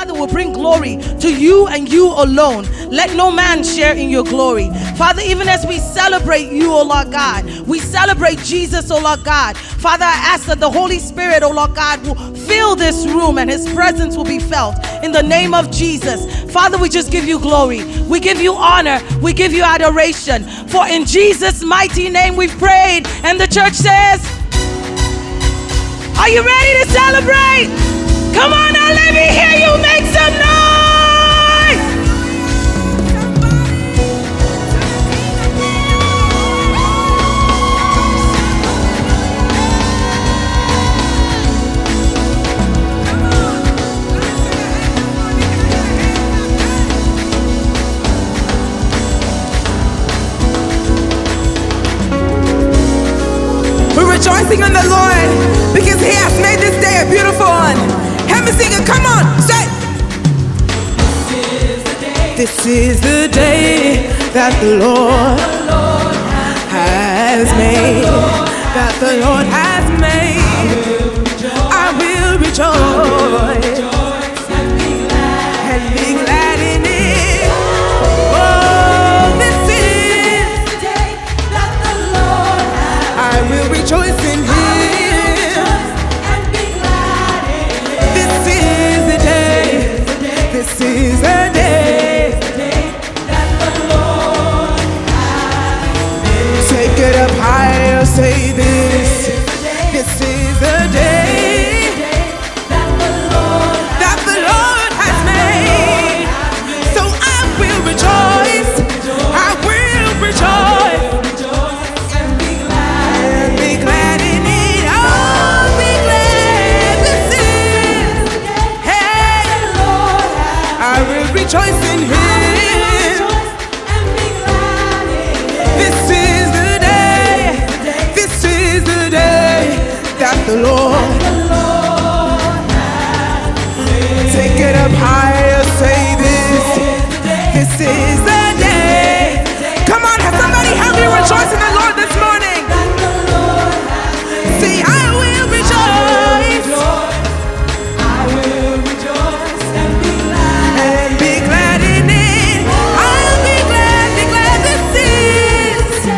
Father, will bring glory to you and you alone. Let no man share in your glory. Father, even as we celebrate you, O Lord God, we celebrate Jesus, O Lord God. Father, I ask that the Holy Spirit, O Lord God, will fill this room and his presence will be felt in the name of Jesus. Father, we just give you glory. We give you honor. We give you adoration. For in Jesus' mighty name we've prayed. And the church says, are you ready to celebrate? Come on now, let me hear you make some noise. Rejoicing in the Lord because he has made this day a beautiful one. Help me sing it, come on, say. This is the day that the Lord has made. That the Lord has made. I will rejoice and be glad in it. Oh, this is the day that the Lord has made. I will rejoice in him. This is the day. This is the day that the Lord has made. Take it up higher, say this. This is the day that the Lord has made. So I will rejoice. I will rejoice. And be glad in it. Oh, be glad. This is the day. Hey, I will rejoice in him. This is the day. This is the day that the Lord. Take it up higher, say this. This is the day. Come on, has somebody help me rejoice in the Lord this morning? See, I will rejoice. I will rejoice and be glad in it. I'll be glad this is.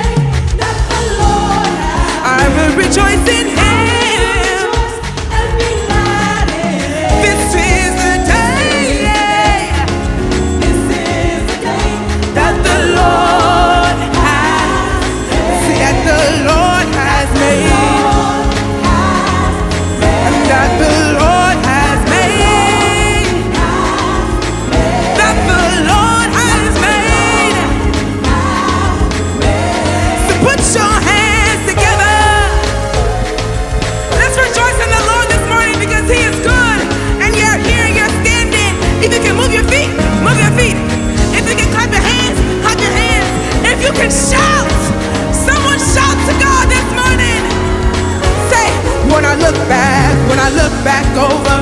I will rejoice in him. This is the day. This is the day that the Lord has. See, that the Lord has made. And that the Lord has made. That the Lord has made. So put your hands together. Let's rejoice in the Lord this morning because he is good. And you're here and you're standing. If you can move your feet, move your feet. If you can clap your hands, clap your hands. If you can shout, someone shout to God this morning. Say, when I look back over,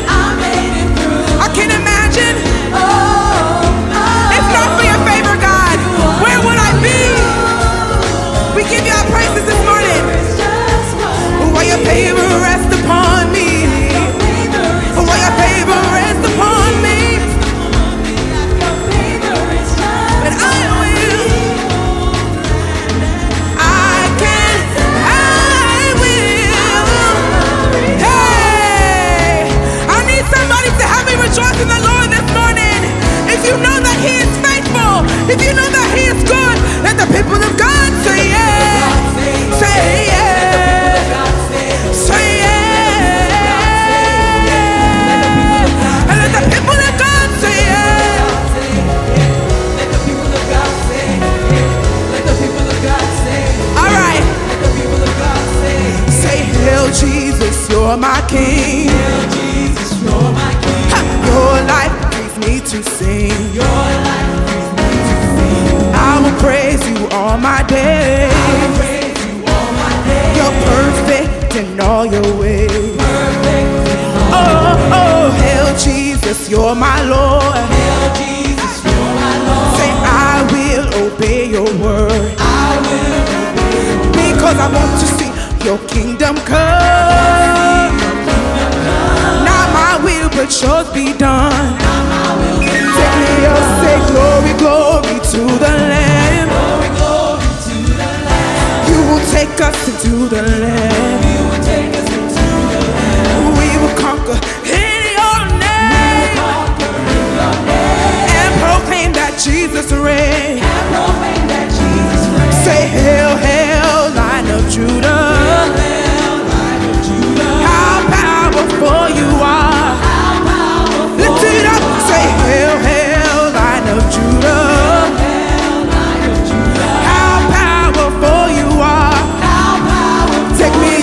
I made it through. I can imagine. If not for your favor, God, where would I be? We give you our praises this morning. While your favor rests upon me. While your favor rests upon me. And I will. Hey, I need somebody to help me rejoice in the Lord this morning. If you know that he is faithful, if you know that he is good, let the people of God say yeah. Say yeah. Say yeah. And let the people of God say yeah. Let the people of God say yeah. Let the people of God say yeah. All right. Let the people of God say yeah. Say, hail Jesus, you're my King. Hail Jesus, you're my King. Your life brings me to sing. Your life brings me to sing. I will praise you all my days. I will praise you all my days. You're perfect in all your ways. Perfect in all your ways. Hail Jesus, you're my Lord. Hail Jesus, you're my Lord. Say, I will obey your word. I will obey your word. Because I want to see your kingdom come. Not my will, but good yours be done. Take me up, say glory, glory to the Lamb. You will take us into the land. We will conquer in your name. And proclaim that Jesus reigns. Say hail, hail, Lion of Judah. How powerful you are. Lift it up, say hail, hail, Lion of Judah. How powerful you are. Take me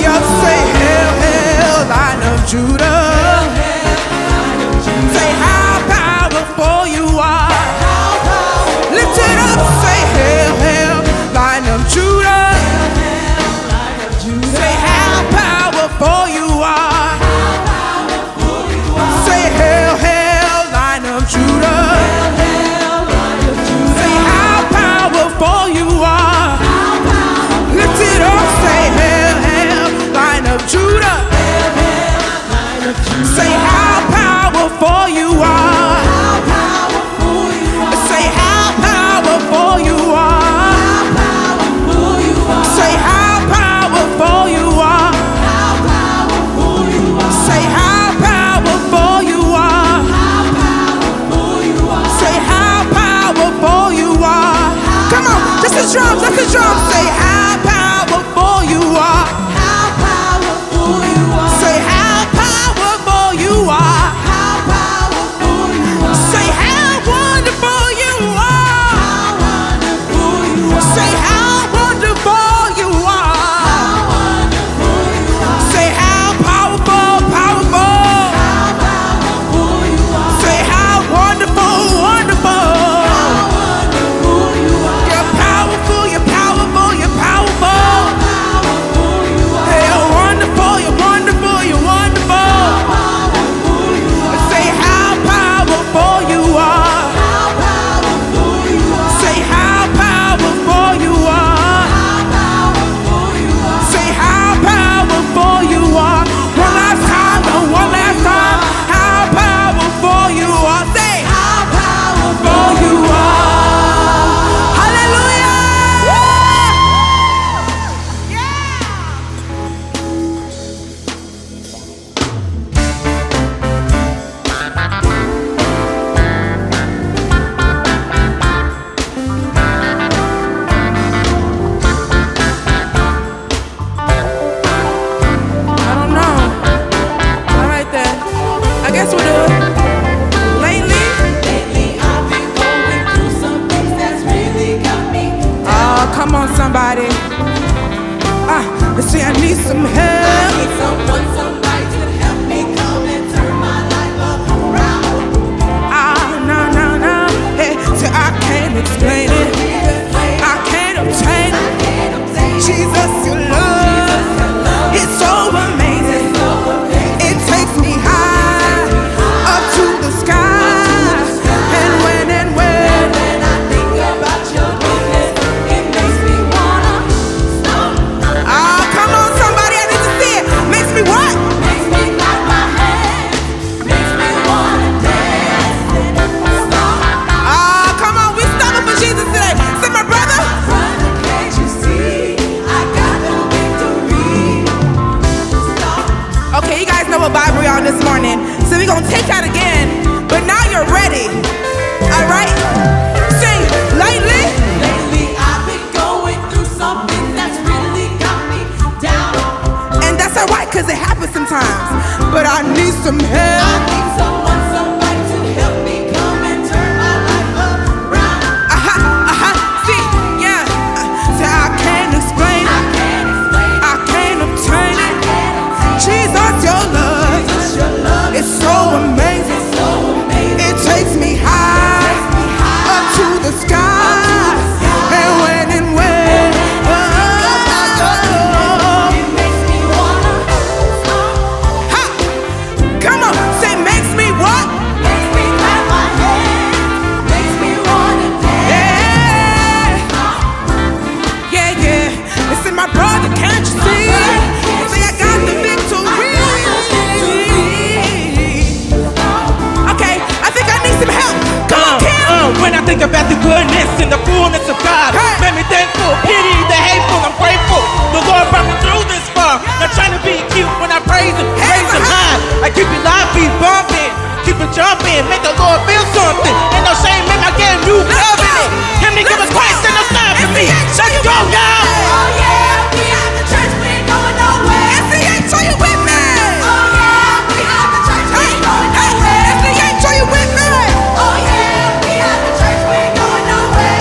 think about the goodness and the fullness of God. Made me thankful, pity the hateful, I'm grateful. The Lord brought me through this far. Not trying to be cute when I praise Him high. I keep it live, be bumping, keep it jumping, make the Lord feel something. Ain't no shame in my get a new covenant. Him to give us Christ and no stopping me. Let's go now. Oh yeah, we have the church, we ain't going nowhere. SCH, are you with me? Oh yeah, we have the church, we ain't going nowhere. SCH, are you with me? Oh yeah, we have the church, we ain't going nowhere.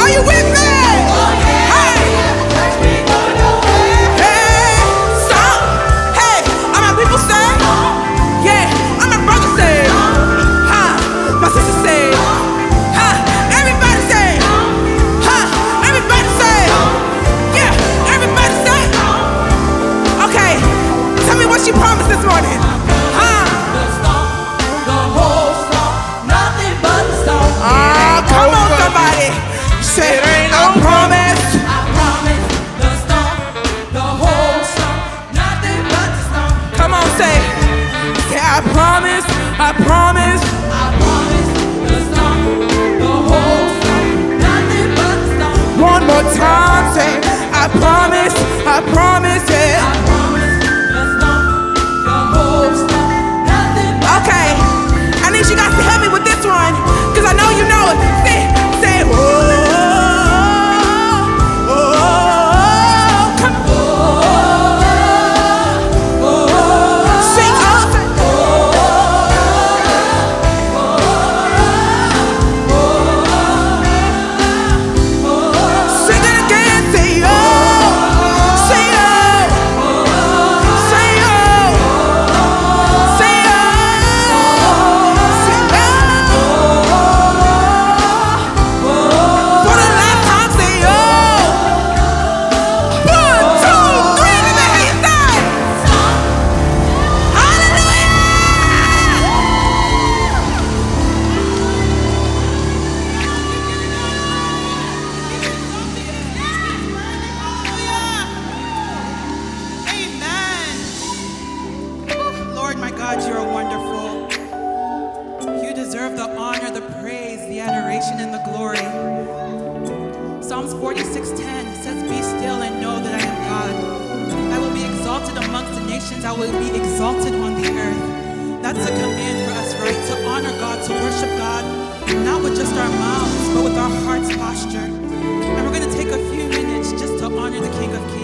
Are you with me? Oh yeah, we have the church, we ain't going nowhere. Hey, stop. Hey, all my people say, yeah, all my brothers say, my sister say, everybody say, everybody say, yeah, everybody say. Okay, tell me what she promised this morning. The storm, the whole storm, nothing but the storm. Come on, somebody. Say it ain't no promise. I promise the storm, the whole storm, nothing but the storm. Come on, say, I promise, I promise. I promise the storm, the whole storm, nothing but the storm. One more time, say, I promise, I promise it. I promise the storm, the whole storm, nothing but Okay, I need you guys to help me with this one, because I know you know it. Say, whoa, come on. Sing up. Sing it again, say oh, say oh, say oh, say oh, say oh. For the last time, say oh. 1, 2, 3, let me hear you say. Hallelujah. Amen. Lord, my God, you are wonderful. You deserve the honor, the praise, the adoration, and the glory. Psalms 46:10 says, "Be still and know that I am God. I will be exalted amongst the nations. I will be exalted on the earth." That's a command for us, right? To honor God, to worship God, not with just our mouths, but with our heart's posture. And we're going to take a few minutes just to honor the King of Kings.